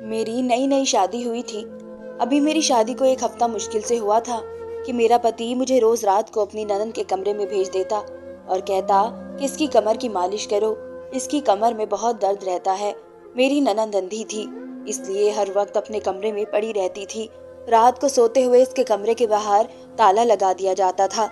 मेरी नई नई शादी हुई थी। अभी मेरी शादी को एक हफ्ता मुश्किल से हुआ था कि मेरा पति मुझे रोज रात को अपनी ननद के कमरे में भेज देता और कहता कि इसकी कमर की मालिश करो, इसकी कमर में बहुत दर्द रहता है। मेरी ननद अंधी थी, इसलिए हर वक्त अपने कमरे में पड़ी रहती थी। रात को सोते हुए इसके कमरे के बाहर ताला लगा दिया जाता था।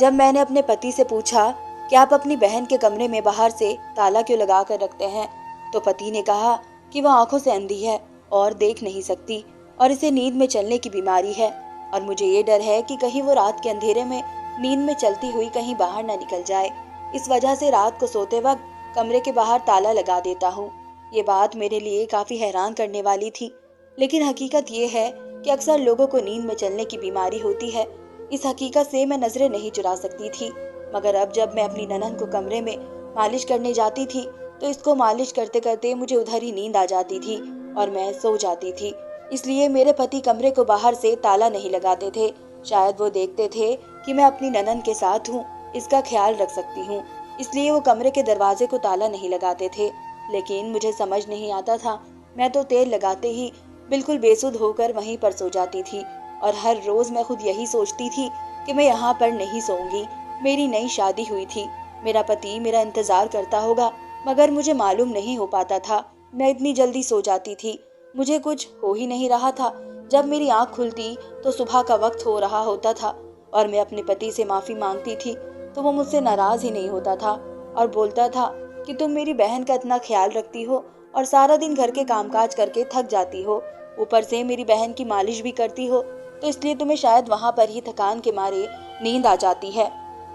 जब मैंने अपने पति से पूछा कि आप अपनी बहन के कमरे में बाहर से ताला क्यों लगा कर रखते हैं, तो पति ने कहा कि वह आंखों से अंधी है और देख नहीं सकती और इसे नींद में चलने की बीमारी है, और मुझे ये डर है कि कहीं वो रात के अंधेरे में नींद में चलती हुई कहीं बाहर न निकल जाए। इस वजह से रात को सोते वक्त कमरे के बाहर ताला लगा देता हूँ। ये बात मेरे लिए काफी हैरान करने वाली थी, लेकिन हकीकत ये है कि अक्सर लोगों को नींद में चलने की बीमारी होती है। इस हकीकत से मैं नजरें नहीं चुरा सकती थी, मगर अब जब मैं अपनी ननद को कमरे में मालिश करने जाती थी तो इसको मालिश करते करते मुझे उधर ही नींद आ जाती थी और मैं सो जाती थी। इसलिए मेरे पति कमरे को बाहर से ताला नहीं लगाते थे। शायद वो देखते थे कि मैं अपनी ननद के साथ हूँ, इसका ख्याल रख सकती हूँ, इसलिए वो कमरे के दरवाजे को ताला नहीं लगाते थे। लेकिन मुझे समझ नहीं आता था। मैं तो तेल लगाते ही बिल्कुल बेसुध होकर वहीं पर सो जाती थी और हर रोज मैं खुद यही सोचती थी कि मैं यहाँ पर नहीं सोऊंगी। मेरी नई शादी हुई थी, मेरा पति मेरा इंतजार करता होगा, मगर मुझे मालूम नहीं हो पाता था। मैं इतनी जल्दी सो जाती थी, मुझे कुछ हो ही नहीं रहा था। जब मेरी आंख खुलती तो सुबह का वक्त हो रहा होता था और मैं अपने पति से माफी मांगती थी तो वो मुझसे नाराज ही नहीं होता था और बोलता था कि तुम मेरी बहन का इतना ख्याल रखती हो और सारा दिन घर के कामकाज करके थक जाती हो, ऊपर से मेरी बहन की मालिश भी करती हो, तो इसलिए तुम्हें शायद वहां पर ही थकान के मारे नींद आ जाती है।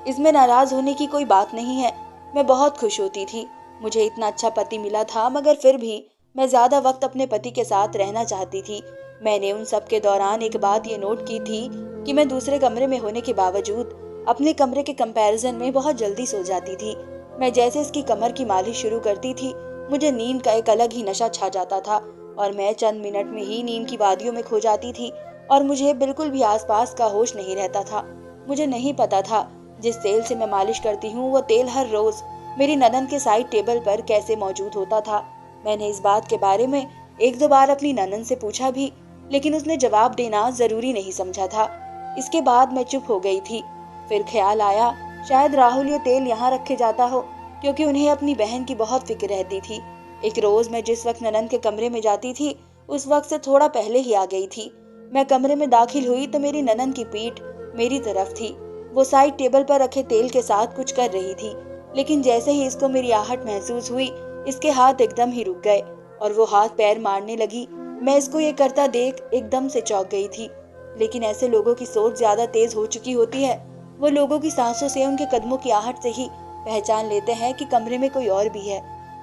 इसमें नाराज होने की कोई बात नहीं है। मैं बहुत खुश होती थी, मुझे इतना अच्छा पति मिला था, मगर फिर भी मैं ज्यादा वक्त अपने पति के साथ रहना चाहती थी। मैंने उन सब के दौरान एक बात ये नोट की थी कि मैं दूसरे कमरे में होने के बावजूद अपने कमरे के कंपैरिजन में बहुत जल्दी सो जाती थी। मैं जैसे इसकी कमर की मालिश शुरू करती थी, मुझे नींद का एक अलग ही नशा छा जाता था और मैं चंद मिनट में ही नींद की वादियों में खो जाती थी और मुझे बिल्कुल भी आसपास का होश नहीं रहता था। मुझे नहीं पता था जिस तेल से मैं मालिश करती हूँ वो तेल हर रोज मेरी ननद के साइड टेबल पर कैसे मौजूद होता था। मैंने इस बात के बारे में एक दो बार अपनी ननद से पूछा भी, लेकिन उसने जवाब देना जरूरी नहीं समझा था। इसके बाद मैं चुप हो गई थी। फिर ख्याल आया शायद राहुल ये तेल यहाँ रखे जाता हो, क्योंकि उन्हें अपनी बहन की बहुत फिक्र रहती थी। एक रोज मैं जिस वक्त ननद के कमरे में जाती थी उस वक्त से थोड़ा पहले ही आ गई थी। मैं कमरे में दाखिल हुई तो मेरी ननद की पीठ मेरी तरफ थी। वो साइड टेबल पर रखे तेल के साथ कुछ कर रही थी, लेकिन जैसे ही इसको मेरी आहट महसूस हुई इसके हाथ एकदम ही रुक गए और वो हाथ पैर मारने लगी। मैं इसको ये करता देख एकदम से चौंक गई थी। लेकिन ऐसे लोगों की सोच ज्यादा तेज हो चुकी होती है। वो लोगों की सांसों से, उनके कदमों की आहट से ही पहचान लेते हैं कि कमरे में कोई और भी है,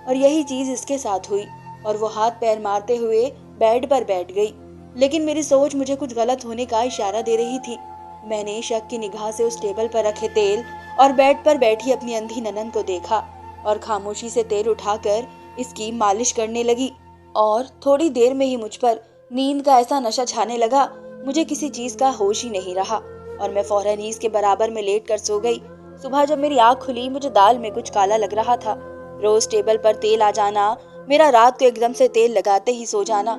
और यही चीज इसके साथ हुई और वो हाथ पैर मारते हुए बेड पर बैठ गई। लेकिन मेरी सोच मुझे कुछ गलत होने का इशारा दे रही थी। मैंने शक की निगाह से उस टेबल पर रखे तेल और बेड पर बैठी अपनी अंधी ननद को देखा और खामोशी से तेल उठाकर इसकी मालिश करने लगी और थोड़ी देर में ही मुझ पर नींद का ऐसा नशा छाने लगा, मुझे किसी चीज का होश ही नहीं रहा और मैं फौरन ही इसके बराबर में लेट कर सो गई। सुबह जब मेरी आंख खुली मुझे दाल में कुछ काला लग रहा था। रोज टेबल पर तेल आ जाना, मेरा रात को एकदम से तेल लगाते ही सो जाना,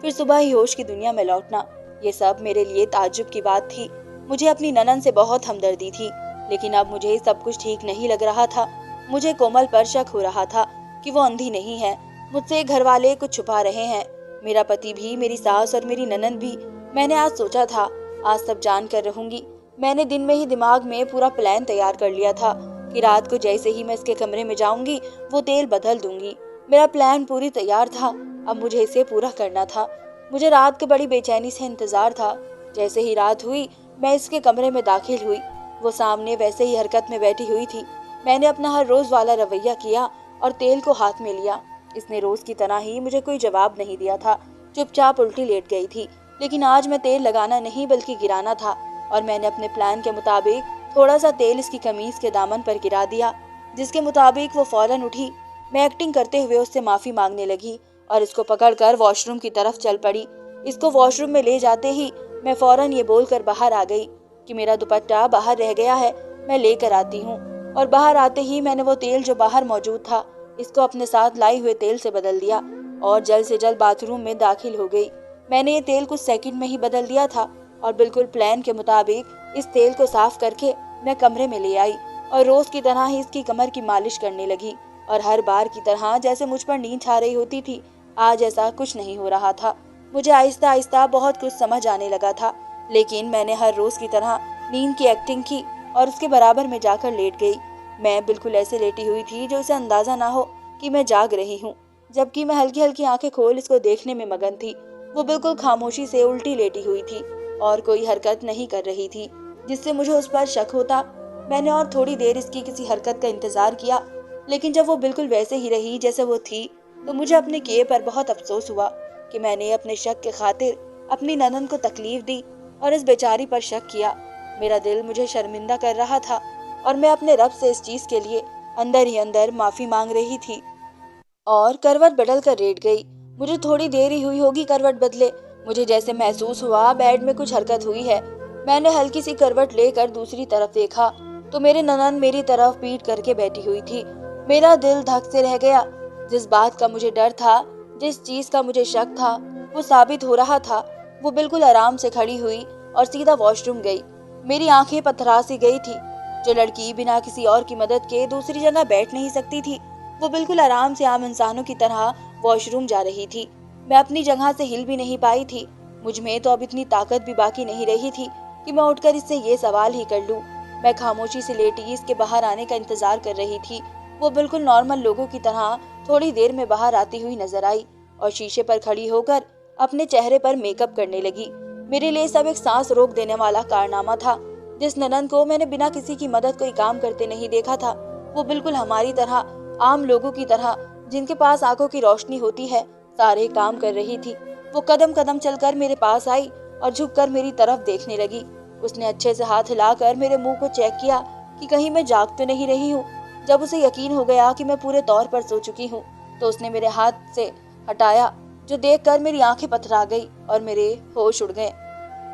फिर सुबह ही होश की दुनिया में लौटना, ये सब मेरे लिए ताज्जुब की बात थी। मुझे अपनी ननद से बहुत हमदर्दी थी, लेकिन अब मुझे सब कुछ ठीक नहीं लग रहा था। मुझे कोमल पर शक हो रहा था कि वो अंधी नहीं है, मुझसे घर वाले कुछ छुपा रहे हैं। मेरा पति भी, मेरी सास और मेरी ननद भी। मैंने आज सोचा था आज सब जान कर रहूंगी। मैंने दिन में ही दिमाग में पूरा प्लान तैयार कर लिया था कि रात को जैसे ही मैं इसके कमरे में जाऊंगी वो तेल बदल दूंगी। मेरा प्लान पूरी तैयार था, अब मुझे इसे पूरा करना था। मुझे रात को बड़ी बेचैनी से इंतजार था। जैसे ही रात हुई मैं इसके कमरे में दाखिल हुई, वो सामने वैसे ही हरकत में बैठी हुई थी। मैंने अपना हर रोज वाला रवैया किया और तेल को हाथ में लिया। इसने रोज की तरह ही मुझे कोई जवाब नहीं दिया था, चुपचाप उल्टी लेट गई थी। लेकिन आज मैं तेल लगाना नहीं बल्कि गिराना था और मैंने अपने प्लान के मुताबिक थोड़ा सा तेल इसकी कमीज के दामन पर गिरा दिया, जिसके मुताबिक वो फौरन उठी। मैं एक्टिंग करते हुए उससे माफी मांगने लगी और इसको पकड़कर वॉशरूम की तरफ चल पड़ी। इसको वॉशरूम में ले जाते ही मैं फौरन ये बोलकर बाहर आ गई कि मेरा दुपट्टा बाहर रह गया है, मैं लेकर आती हूँ। और बाहर आते ही मैंने वो तेल जो बाहर मौजूद था इसको अपने साथ लाई हुए तेल से बदल दिया। और जल्द से जल्द बाथरूम में दाखिल हो गई। मैंने ये तेल कुछ सेकंड में ही बदल दिया था और बिल्कुल प्लान के मुताबिक इस तेल को साफ करके मैं कमरे में ले आई और रोज की तरह ही इसकी कमर की मालिश करने लगी। और हर बार की तरह जैसे मुझ पर नींद छा रही होती थी, आज ऐसा कुछ नहीं हो रहा था। मुझे आहिस्ता आहिस्ता बहुत कुछ समझ आने लगा था, लेकिन मैंने हर रोज की तरह नींद की एक्टिंग की और उसके बराबर में जाकर लेट गई। मैं बिल्कुल ऐसे लेटी हुई थी जो इसे अंदाजा ना हो कि मैं जाग रही हूँ, जबकि मैं हल्की हल्की आंखें खोल इसको देखने में मगन थी। वो बिल्कुल खामोशी से उल्टी लेटी हुई थी और कोई हरकत नहीं कर रही थी, जिससे मुझे उस पर शक होता। मैंने और थोड़ी देर इसकी किसी हरकत का इंतजार किया, लेकिन जब वो बिल्कुल वैसे ही रही जैसे वो थी, तो मुझे अपने किए पर बहुत अफसोस हुआ कि मैंने अपने शक के खातिर अपनी ननद को तकलीफ दी और इस बेचारी पर शक किया। मेरा दिल मुझे शर्मिंदा कर रहा था और मैं अपने रब से इस चीज के लिए अंदर ही अंदर माफी मांग रही थी और करवट बदल कर लेट गई। मुझे थोड़ी देर ही हुई होगी करवट बदले। मुझे जैसे महसूस हुआ बेड में कुछ हरकत हुई है। मैंने हल्की सी करवट लेकर दूसरी तरफ देखा तो मेरी ननद मेरी तरफ पीठ करके बैठी हुई थी। मेरा दिल धक से रह गया। जिस बात का मुझे डर था, जिस चीज का मुझे शक था, वो साबित हो रहा था। वो बिल्कुल आराम से खड़ी हुई और सीधा वॉशरूम गई। मेरी आंखें पथरा सी गई थी। जो लड़की बिना किसी और की मदद के दूसरी जगह बैठ नहीं सकती थी, वो बिल्कुल आराम से आम इंसानों की तरह वॉशरूम जा रही थी। मैं अपनी जगह से हिल भी नहीं पाई थी। मुझ में तो अब इतनी ताकत भी बाकी नहीं रही थी कि मैं उठकर इससे ये सवाल ही कर लूं। मैं खामोशी से लेटी इसके बाहर आने का इंतजार कर रही थी। वो बिल्कुल नॉर्मल लोगों की तरह थोड़ी देर में बाहर आती हुई नजर आई और शीशे पर खड़ी होकर अपने चेहरे पर मेकअप करने लगी। मेरे लिए सब एक सांस रोक देने वाला कारनामा था। जिस ननद को मैंने बिना किसी की मदद कोई काम करते नहीं देखा था, वो बिल्कुल हमारी तरह, आम लोगों की तरह, जिनके पास आंखों की रोशनी होती है, सारे काम कर रही थी। वो कदम कदम चलकर मेरे पास आई और झुककर मेरी तरफ देखने लगी। उसने अच्छे से हाथ हिलाकर मेरे मुंह को चेक किया कि कहीं मैं जाग तो नहीं रही हूँ। जब उसे यकीन हो गया कि मैं पूरे तौर पर सो चुकी हूँ, तो उसने मेरे हाथ से हटाया, जो देखकर मेरी आंखें पथरा गई और मेरे होश उड़ गए।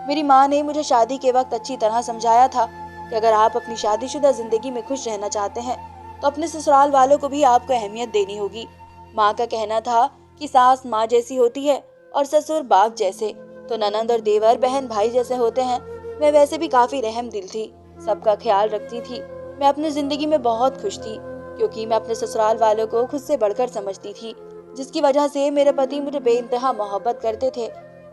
मेरी माँ ने मुझे शादी के वक्त अच्छी तरह समझाया था कि अगर आप अपनी शादीशुदा जिंदगी में खुश रहना चाहते हैं, तो अपने ससुराल वालों को भी आपको अहमियत देनी होगी। माँ का कहना था कि सास माँ जैसी होती है और ससुर बाप जैसे, तो ननंद और देवर बहन भाई जैसे होते हैं। मैं वैसे भी काफी रहम दिल थी, सबका ख्याल रखती थी। मैं अपनी जिंदगी में बहुत खुश थी, क्योंकि मैं अपने ससुराल वालों को खुद से बढ़कर समझती थी, जिसकी वजह से मेरे पति मुझे बेइंतहा मोहब्बत करते थे।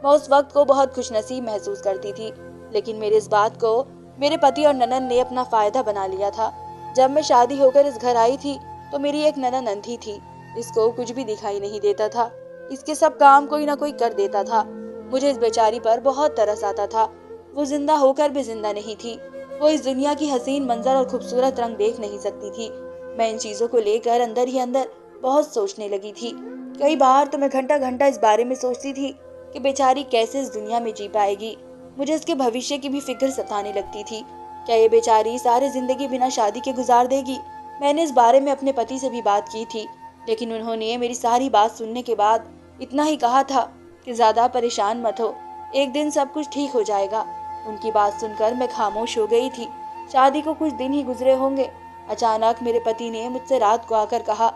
मैं उस वक्त को बहुत खुशनसीब महसूस करती थी, लेकिन मेरी इस बात को मेरे पति और ननंद ने अपना फायदा बना लिया था। जब मैं शादी होकर इस घर आई थी, तो मेरी एक ननंद अंधी थी। इसको कुछ भी दिखाई नहीं देता था। इसके सब काम कोई ना कोई कर देता था। मुझे इस बेचारी पर बहुत तरस आता था। वो जिंदा होकर भी जिंदा नहीं थी। वो इस दुनिया की हसीन मंजर और खूबसूरत रंग देख नहीं सकती थी। मैं इन चीजों को लेकर अंदर ही अंदर बहुत सोचने लगी थी। कई बार तो मैं घंटा घंटा इस बारे में सोचती थी कि बेचारी कैसे इस दुनिया में जी पाएगी। मुझे इसके भविष्य की भी फिक्र सताने लगती थी। क्या ये बेचारी सारी जिंदगी बिना शादी के गुजार देगी? मैंने इस बारे में अपने पति से भी बात की थी, लेकिन उन्होंने मेरी सारी बात सुनने के बाद इतना ही कहा था कि ज्यादा परेशान मत हो, एक दिन सब कुछ ठीक हो जाएगा। उनकी बात सुनकर मैं खामोश हो गई थी। शादी को कुछ दिन ही गुजरे होंगे। अचानक मेरे पति ने मुझसे रात को आकर कहा,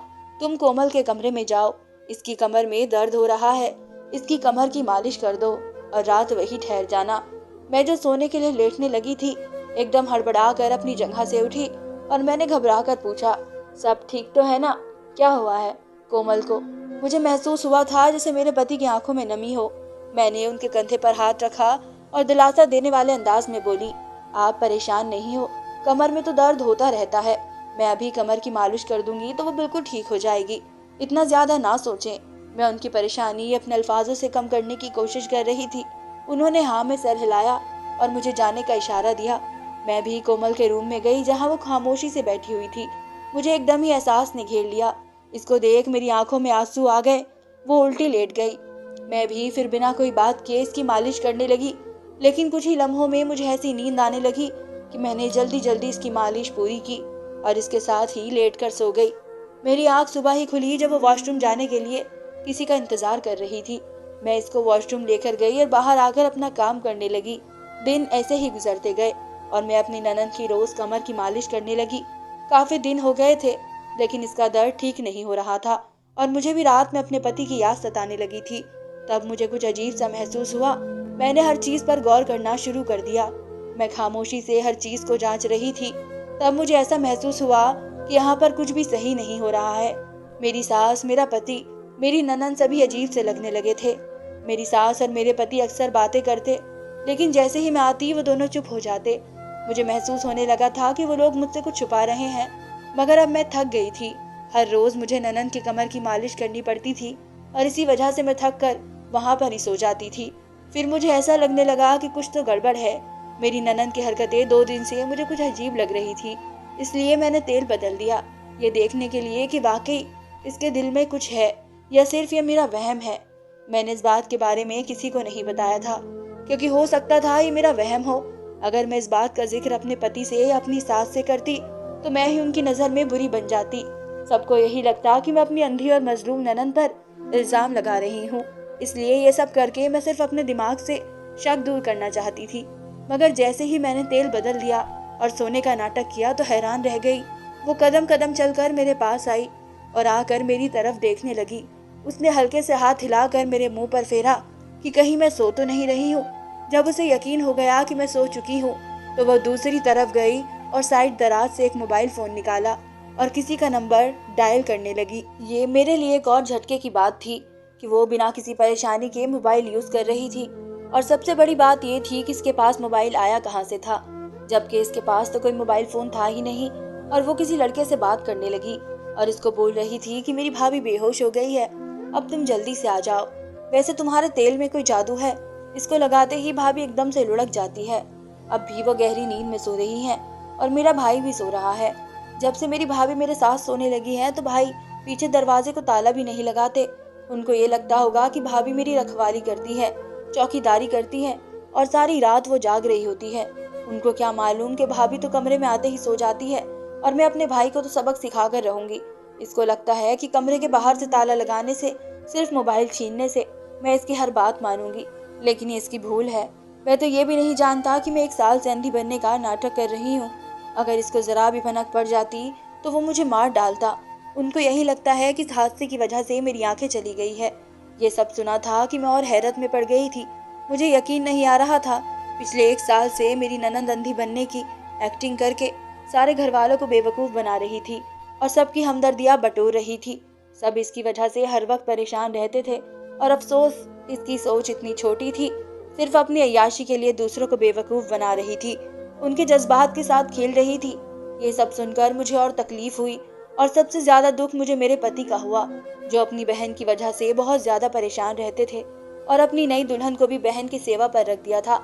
तुम कोमल के कमरे में जाओ, इसकी कमर में दर्द हो रहा है, इसकी कमर की मालिश कर दो और रात वही ठहर जाना। मैं जो सोने के लिए लेटने लगी थी, एकदम हड़बड़ा कर अपनी जगह से उठी और मैंने घबरा कर पूछा, सब ठीक तो है ना? क्या हुआ है कोमल को? मुझे महसूस हुआ था जैसे मेरे पति की आंखों में नमी हो। मैंने उनके कंधे पर हाथ रखा और दिलासा देने वाले अंदाज में बोली, आप परेशान नहीं हो, कमर में तो दर्द होता रहता है, मैं अभी कमर की मालिश कर दूंगी तो वो बिल्कुल ठीक हो जाएगी, इतना ज्यादा ना सोचें। मैं उनकी परेशानी अपने अल्फाजों से कम करने की कोशिश कर रही थी। उन्होंने हाँ में सर हिलाया और मुझे जाने का इशारा दिया। मैं भी कोमल के रूम में गई, जहाँ वो खामोशी से बैठी हुई थी। मुझे एकदम ही एहसास ने घेर लिया। इसको देख मेरी आंखों में आंसू आ गए। वो उल्टी लेट गई। मैं भी फिर बिना कोई बात किए इसकी मालिश करने लगी, लेकिन कुछ ही लम्हों में मुझे ऐसी नींद आने लगी कि मैंने जल्दी जल्दी इसकी मालिश पूरी की और इसके साथ ही लेट कर सो गई। मेरी आंख सुबह ही खुली जब वो वॉशरूम जाने के लिए किसी का इंतजार कर रही थी। मैं इसको वॉशरूम लेकर गई और बाहर आकर अपना काम करने लगी। दिन ऐसे ही गुजरते गए और मैं अपनी ननद की रोज कमर की मालिश करने लगी। काफी दिन हो गए थे, लेकिन इसका दर्द ठीक नहीं हो रहा था और मुझे भी रात में अपने पति की याद सताने लगी थी। तब मुझे कुछ अजीब सा महसूस हुआ। मैंने हर चीज पर गौर करना शुरू कर दिया। मैं खामोशी से हर चीज को जांच रही थी। तब मुझे ऐसा महसूस हुआ कि यहाँ पर कुछ भी सही नहीं हो रहा है। मेरी सास, मेरा पति, मेरी ननद सभी अजीब से लगने लगे थे। मेरी सास और मेरे पति अक्सर बातें करते, लेकिन जैसे ही मैं आती वो दोनों चुप हो जाते। मुझे महसूस होने लगा था कि वो लोग मुझसे कुछ छुपा रहे हैं। मगर अब मैं थक गई थी। हर रोज मुझे ननद की कमर की मालिश करनी पड़ती थी और इसी वजह से मैं थक कर वहां पर ही सो जाती थी। फिर मुझे ऐसा लगने लगा कि कुछ तो गड़बड़ है। मेरी ननद की हरकतें 2 दिन से मुझे कुछ अजीब लग रही थी। इसलिए मैंने तेल बदल दिया, ये देखने के लिए कि वाकई इसके दिल में कुछ है या सिर्फ ये मेरा वहम है। मैंने इस बात के बारे में किसी को नहीं बताया था, क्योंकि हो सकता था ये मेरा वहम हो। अगर मैं इस बात का जिक्र अपने पति से या अपनी सास से करती तो मैं ही उनकी नजर में बुरी बन जाती। सबको यही लगता कि मैं अपनी अंधी और मजलूम ननद पर इल्जाम लगा रही हूँ। इसलिए ये सब करके मैं सिर्फ अपने दिमाग से शक दूर करना चाहती थी। मगर जैसे ही मैंने तेल बदल दिया और सोने का नाटक किया तो हैरान रह गई। वो कदम कदम चलकर मेरे पास आई और आकर मेरी तरफ देखने लगी। उसने हल्के से हाथ हिलाकर मेरे मुंह पर फेरा कि कहीं मैं सो तो नहीं रही हूँ। जब उसे यकीन हो गया कि मैं सो चुकी हूँ तो वह दूसरी तरफ गई और साइड दराज से एक मोबाइल फोन निकाला और किसी का नंबर डायल करने लगी। ये मेरे लिए एक और झटके की बात थी कि वो बिना किसी परेशानी के मोबाइल यूज कर रही थी। और सबसे बड़ी बात ये थी कि इसके पास मोबाइल आया कहाँ से था, जबकि इसके पास तो कोई मोबाइल फोन था ही नहीं। और वो किसी लड़के से बात करने लगी और इसको बोल रही थी कि मेरी भाभी बेहोश हो गई है, अब तुम जल्दी से आ जाओ। वैसे तुम्हारे तेल में कोई जादू है। इसको लगाते ही भाभी एकदम से लुढ़क जाती है। अब भी वो गहरी नींद में सो रही है और मेरा भाई भी सो रहा है। जब से मेरी भाभी मेरे साथ सोने लगी है तो भाई पीछे दरवाजे को ताला भी नहीं लगाते। उनको ये लगता होगा कि भाभी मेरी रखवाली करती है, चौकीदारी करती है और सारी रात वो जाग रही होती है। उनको क्या मालूम कि भाभी तो कमरे में आते ही सो जाती है और मैं अपने भाई को तो सबक सिखा कर रहूंगी। इसको लगता है कि कमरे के बाहर से ताला लगाने से, सिर्फ मोबाइल छीनने से मैं इसकी हर बात मानूंगी। लेकिन ये इसकी भूल है। मैं तो ये भी नहीं जानता कि मैं 1 साल से अंधी बनने का नाटक कर रही हूँ। अगर इसको जरा भी भनक पड़ जाती तो वो मुझे मार डालता। उनको यही लगता है कि इस हादसे की वजह से मेरी आंखें चली गई है। ये सब सुना था कि मैं और हैरत में पड़ गई थी। मुझे यकीन नहीं आ रहा था। पिछले 1 साल से मेरी ननद अंधी बनने की एक्टिंग करके सारे घर वालों को बेवकूफ बना रही थी और सबकी हमदर्दियां बटोर रही थी। सब इसकी वजह से हर वक्त परेशान रहते थे और अफसोस इसकी सोच इतनी छोटी थी, सिर्फ अपनी अय्याशी के लिए दूसरों को बेवकूफ बना रही थी, उनके जज्बात के साथ खेल रही थी। ये सब सुनकर मुझे और तकलीफ हुई और सबसे ज्यादा दुख मुझे मेरे पति का हुआ, जो अपनी बहन की वजह से बहुत ज्यादा परेशान रहते थे और अपनी नई दुल्हन को भी बहन की सेवा पर रख दिया था।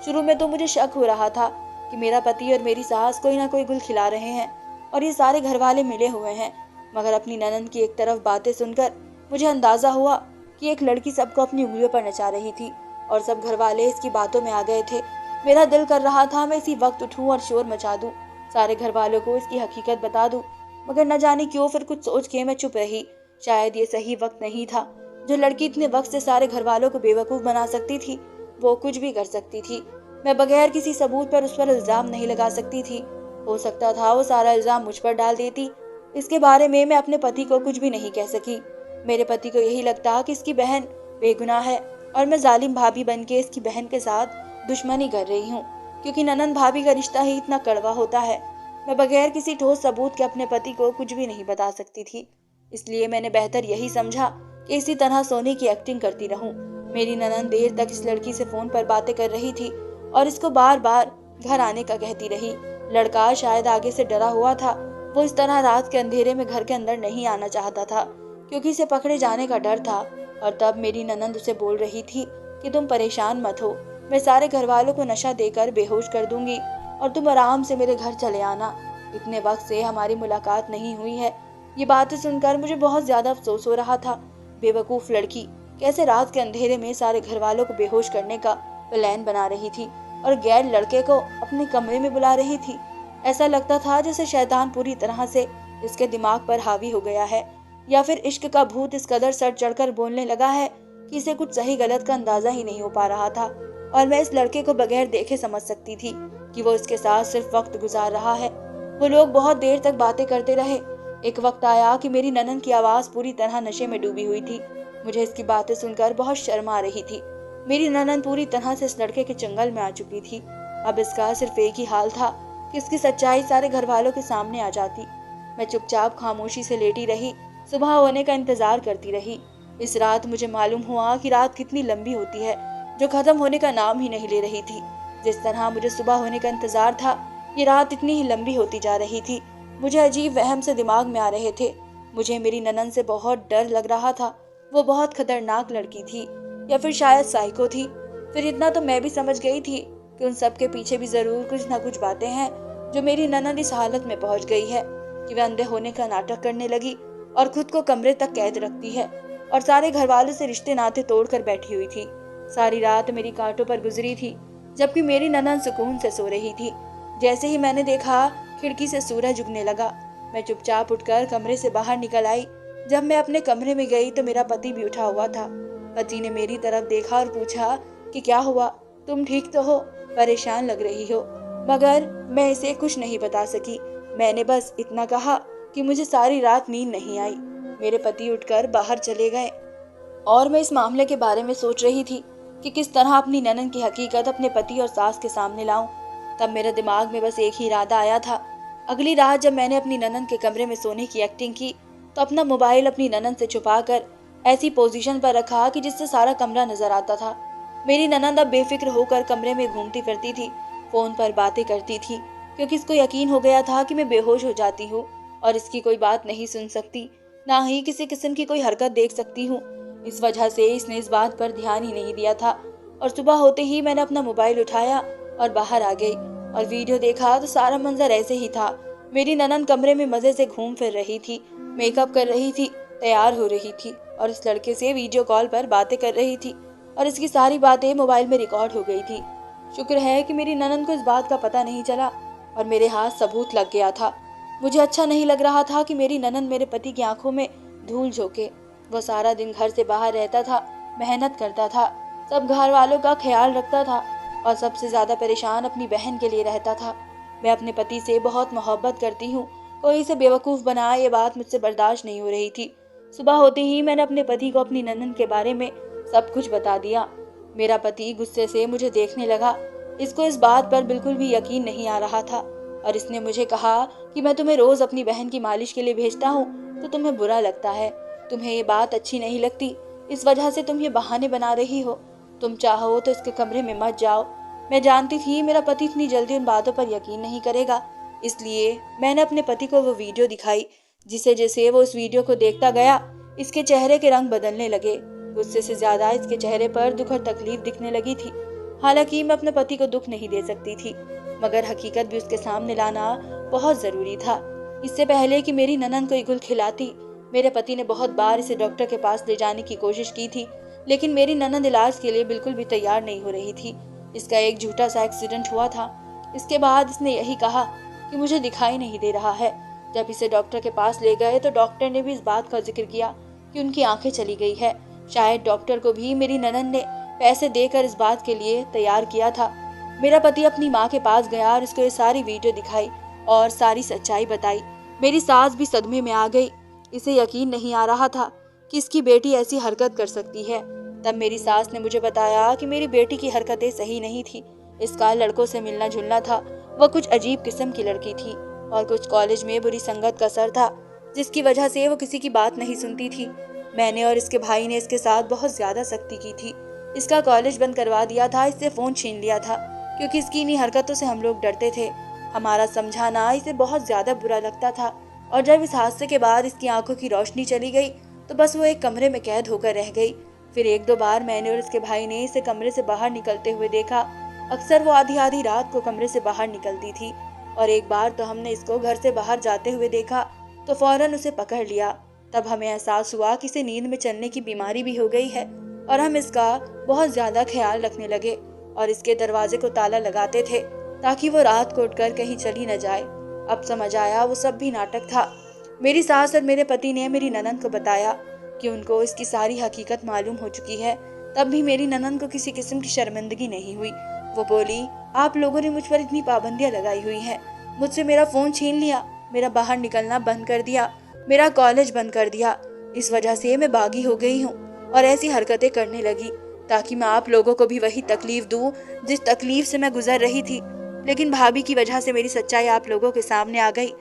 शुरू में तो मुझे शक हो रहा था कि मेरा पति और मेरी सास कोई ना कोई गुल खिला रहे हैं और ये सारे घर वाले मिले हुए हैं। मगर अपनी ननद की एक तरफ बातें सुनकर मुझे अंदाजा हुआ कि एक लड़की सबको अपनी उंगलियों पर नचा रही थी और सब घर वाले इसकी बातों में आ गए थे। मेरा दिल कर रहा था मैं इसी वक्त उठूं और शोर मचा दूं, सारे घर वालों को इसकी हकीकत बता दूं। मगर न जाने क्यों फिर कुछ सोच के मैं चुप रही। शायद ये सही वक्त नहीं था। जो लड़की इतने वक्त से सारे घर वालों को बेवकूफ बना सकती थी वो कुछ भी कर सकती थी। मैं बगैर किसी सबूत पर उस पर इल्जाम नहीं लगा सकती थी। हो सकता था वो सारा इल्जाम मुझ पर डाल देती। इसके बारे में मैं अपने पति को कुछ भी नहीं कह सकी। मेरे पति को यही लगता कि इसकी बहन बेगुनाह है और मैं जालिम भाभी बन के इसकी बहन के साथ दुश्मनी कर रही हूँ, क्योंकि ननंद भाभी का रिश्ता ही इतना कड़वा होता है। मैं बगैर किसी ठोस सबूत के अपने पति को कुछ भी नहीं बता सकती थी। इसलिए मैंने बेहतर यही समझा कि इसी तरह सोने की एक्टिंग करती रहूं। मेरी ननंद देर तक इस लड़की से फोन पर बातें कर रही थी और इसको बार बार घर आने का कहती रही। लड़का शायद आगे से डरा हुआ था। वो इस तरह रात के अंधेरे में घर के अंदर नहीं आना चाहता था, क्योंकि इसे पकड़े जाने का डर था। और तब मेरी ननंद उसे बोल रही थी कि तुम परेशान मत हो, मैं सारे घर वालों को नशा देकर बेहोश कर दूंगी और तुम आराम से मेरे घर चले आना। इतने वक्त से हमारी मुलाकात नहीं हुई है। ये बातें सुनकर मुझे बहुत ज्यादा अफसोस हो रहा था। बेवकूफ लड़की कैसे रात के अंधेरे में सारे घर वालों को बेहोश करने का प्लान बना रही थी और गैर लड़के को अपने कमरे में बुला रही थी। ऐसा लगता था जैसे शैतान पूरी तरह से इसके दिमाग पर हावी हो गया है, या फिर इश्क का भूत इस कदर सर चढ़कर बोलने लगा है कि इसे कुछ सही गलत का अंदाजा ही नहीं हो पा रहा था। और मैं इस लड़के को बगैर देखे समझ सकती थी कि वो इसके साथ सिर्फ वक्त गुजार रहा है। वो लोग बहुत देर तक बातें करते रहे। एक वक्त आया कि मेरी ननन की आवाज पूरी तरह नशे में डूबी हुई थी। मुझे इसकी बातें सुनकर बहुत शर्म आ रही थी। मेरी ननन पूरी तरह से इस लड़के के चंगल में आ चुकी थी। अब इसका सिर्फ एक ही हाल था कि इसकी सच्चाई सारे घर वालों के सामने आ जाती। मैं चुपचाप खामोशी से लेटी रही, सुबह होने का इंतजार करती रही। इस रात मुझे मालूम हुआ कि रात कितनी लंबी होती है, जो खत्म होने का नाम ही नहीं ले रही थी। जिस तरह मुझे सुबह होने का इंतजार था, ये रात इतनी ही लंबी होती जा रही थी। मुझे अजीब वहम से दिमाग में आ रहे थे। मुझे मेरी ननन से बहुत डर लग रहा था। वो बहुत खतरनाक लड़की थी, या फिर शायद साइको थी। फिर इतना तो मैं भी समझ गई थी कि उन सब के पीछे भी जरूर कुछ ना कुछ बातें हैं, जो मेरी ननन इस हालत में पहुंच गई है कि वह अंधे होने का नाटक करने लगी और खुद को कमरे तक कैद रखती है और सारे घर वालों से रिश्ते नाते तोड़कर बैठी हुई थी। सारी रात मेरी कांटों पर गुजरी थी, जबकि मेरी ननन सुकून से सो रही थी। जैसे ही मैंने देखा, खिड़की से सूरज उगने लगा। मैं चुपचाप उठकर कमरे से बाहर निकल आई। जब मैं अपने कमरे में गई तो मेरा पति भी उठा हुआ था। पति ने मेरी तरफ देखा और पूछा कि क्या हुआ, तुम ठीक तो हो, परेशान लग रही हो। मगर मैं इसे कुछ नहीं बता सकी। मैंने बस इतना कहा कि मुझे सारी रात नींद नहीं आई। मेरे पति उठकर बाहर चले गए और मैं इस मामले के बारे में सोच रही थी कि किस तरह अपनी ननन की हकीकत अपने पति और सास के सामने लाऊं। तब मेरे दिमाग में बस एक ही इरादा आया था। अगली रात जब मैंने अपनी ननन के कमरे में सोने की एक्टिंग की, तो अपना मोबाइल अपनी ननन से छुपाकर ऐसी पोजीशन पर रखा कि जिससे सारा कमरा नजर आता था। मेरी ननन अब बेफिक्र होकर कमरे में घूमती फिरती थी, फोन पर बातें करती थी, क्योंकि इसको यकीन हो गया था कि मैं बेहोश हो जाती हूँ और इसकी कोई बात नहीं सुन सकती, ना ही किसी किस्म की कोई हरकत देख सकती हूँ। इस वजह से इसने इस बात पर ध्यान ही नहीं दिया था। और सुबह होते ही मैंने अपना मोबाइल उठाया और बाहर आ गई और वीडियो देखा तो सारा मंजर ऐसे ही था। मेरी ननन कमरे में मजे से घूम फिर रही थी, मेकअप कर रही थी, तैयार हो रही थी और इस लड़के से वीडियो कॉल पर बातें कर रही थी और इसकी सारी बातें मोबाइल में रिकॉर्ड हो गई थी। शुक्र है कि मेरी ननन को इस बात का पता नहीं चला और मेरे हाथ सबूत लग गया था। मुझे अच्छा नहीं लग रहा था कि मेरी ननन मेरे पति की आंखों में धूल झोंके। वो सारा दिन घर से बाहर रहता था, मेहनत करता था, सब घर वालों का ख्याल रखता था और सबसे ज्यादा परेशान अपनी बहन के लिए रहता था। मैं अपने पति से बहुत मोहब्बत करती हूँ, कोई इसे बेवकूफ बनाए ये बात मुझसे बर्दाश्त नहीं हो रही थी। सुबह होते ही मैंने अपने पति को अपनी ननन के बारे में सब कुछ बता दिया। मेरा पति गुस्से से मुझे देखने लगा। इसको इस बात पर बिल्कुल भी यकीन नहीं आ रहा था और इसने मुझे कहा कि मैं तुम्हें रोज अपनी बहन की मालिश के लिए भेजता हूँ तो तुम्हें बुरा लगता है, तुम्हें ये बात अच्छी नहीं लगती, इस वजह से तुम ये बहाने बना रही हो। तुम चाहो तो इसके कमरे में मत जाओ। मैं जानती थी मेरा पति इतनी जल्दी उन बातों पर यकीन नहीं करेगा, इसलिए मैंने अपने पति को वो वीडियो दिखाई। जिसे जैसे वो उस वीडियो को देखता गया, इसके चेहरे के रंग बदलने लगे। गुस्से से ज्यादा इसके चेहरे पर दुख और तकलीफ दिखने लगी थी। हालांकि मैं अपने पति को दुख नहीं दे सकती थी, मगर हकीकत भी उसके सामने लाना बहुत जरूरी था। इससे पहले कि मेरी ननन को गुल खिलाती, मेरे पति ने बहुत बार इसे डॉक्टर के पास ले जाने की कोशिश की थी, लेकिन मेरी ननद इलाज के लिए बिल्कुल भी तैयार नहीं हो रही थी। इसका एक झूठा सा एक्सीडेंट हुआ था। इसके बाद इसने यही कहा कि मुझे दिखाई नहीं दे रहा है। जब इसे डॉक्टर के पास ले गए तो डॉक्टर ने भी इस बात का जिक्र किया कि उनकी आंखें चली गई है। शायद डॉक्टर को भी मेरी ननन ने पैसे देकर इस बात के लिए तैयार किया था। मेरा पति अपनी माँ के पास गया और उसको ये सारी वीडियो दिखाई और सारी सच्चाई बताई। मेरी सास भी सदमे में आ गई। इसे यकीन नहीं आ रहा था कि इसकी बेटी ऐसी हरकत कर सकती है। तब मेरी सास ने मुझे बताया कि मेरी बेटी की हरकतें सही नहीं थी। इसका लड़कों से मिलना जुलना था। वह कुछ अजीब किस्म की लड़की थी और कुछ कॉलेज में बुरी संगत का असर था, जिसकी वजह से वो किसी की बात नहीं सुनती थी। मैंने और इसके भाई ने इसके साथ बहुत ज्यादा सख्ती की थी। इसका कॉलेज बंद करवा दिया था, इससे फोन छीन लिया था, क्योंकि इसकी इन्हीं हरकतों से हम लोग डरते थे। हमारा समझाना इसे बहुत ज्यादा बुरा लगता था और जब इस हादसे के बाद इसकी आंखों की रोशनी चली गई तो बस वो एक कमरे में कैद होकर रह गई। फिर एक दो बार मैंने और इसके भाई ने इसे कमरे से बाहर निकलते हुए देखा। अक्सर वो आधी आधी रात को कमरे से बाहर निकलती थी और एक बार तो हमने इसको घर से बाहर जाते हुए देखा तो फौरन उसे पकड़ लिया। तब हमें एहसास हुआ कि इसे नींद में चलने की बीमारी भी हो गई है और हम इसका बहुत ज्यादा ख्याल रखने लगे और इसके दरवाजे को ताला लगाते थे ताकि वो रात को उठकर कहीं चली न जाए। अब समझ आया वो सब भी नाटक था। मेरी सास और मेरे पति ने मेरी ननद को बताया कि उनको इसकी सारी हकीकत मालूम हो चुकी है। तब भी मेरी ननद को किसी किस्म की शर्मिंदगी नहीं हुई। वो बोली, आप लोगों ने मुझ पर इतनी पाबंदियां लगाई हुई हैं, मुझसे मेरा फोन छीन लिया, मेरा बाहर निकलना बंद कर दिया मेरा कॉलेज बंद कर दिया। इस वजह से मैं बागी हो गई हूँ और ऐसी हरकतें करने लगी ताकि मैं आप लोगों को भी वही तकलीफ दूं जिस तकलीफ से मैं गुजर रही थी। लेकिन भाभी की वजह से मेरी सच्चाई आप लोगों के सामने आ गई,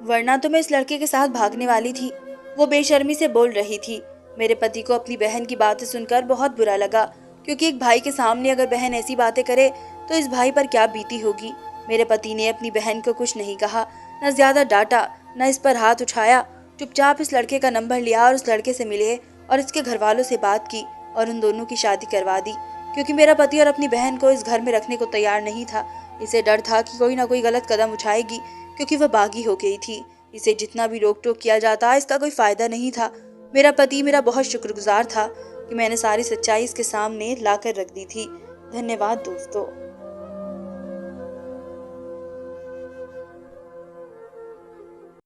वरना तो मैं इस लड़के के साथ भागने वाली थी। वो बेशर्मी से बोल रही थी। मेरे पति को अपनी बहन की बातें सुनकर बहुत बुरा लगा, क्योंकि एक भाई के सामने अगर बहन ऐसी बातें करे तो इस भाई पर क्या बीती होगी। मेरे पति ने अपनी बहन को कुछ नहीं कहा, न ज्यादा डांटा, न इस पर हाथ उठाया। चुपचाप इस लड़के का नंबर लिया और उस लड़के से मिले और इसके घर वालों से बात की और उन दोनों की शादी करवा दी, क्योंकि मेरा पति और अपनी बहन को इस घर में रखने को तैयार नहीं था। इसे डर था कि कोई ना कोई गलत कदम उठाएगी, क्योंकि वह बागी हो गई थी। इसे जितना भी रोक टोक किया जाता इसका कोई फायदा नहीं था। मेरा पति मेरा बहुत शुक्रगुजार था कि मैंने सारी सच्चाई इसके सामने लाकर रख दी थी। धन्यवाद दोस्तों।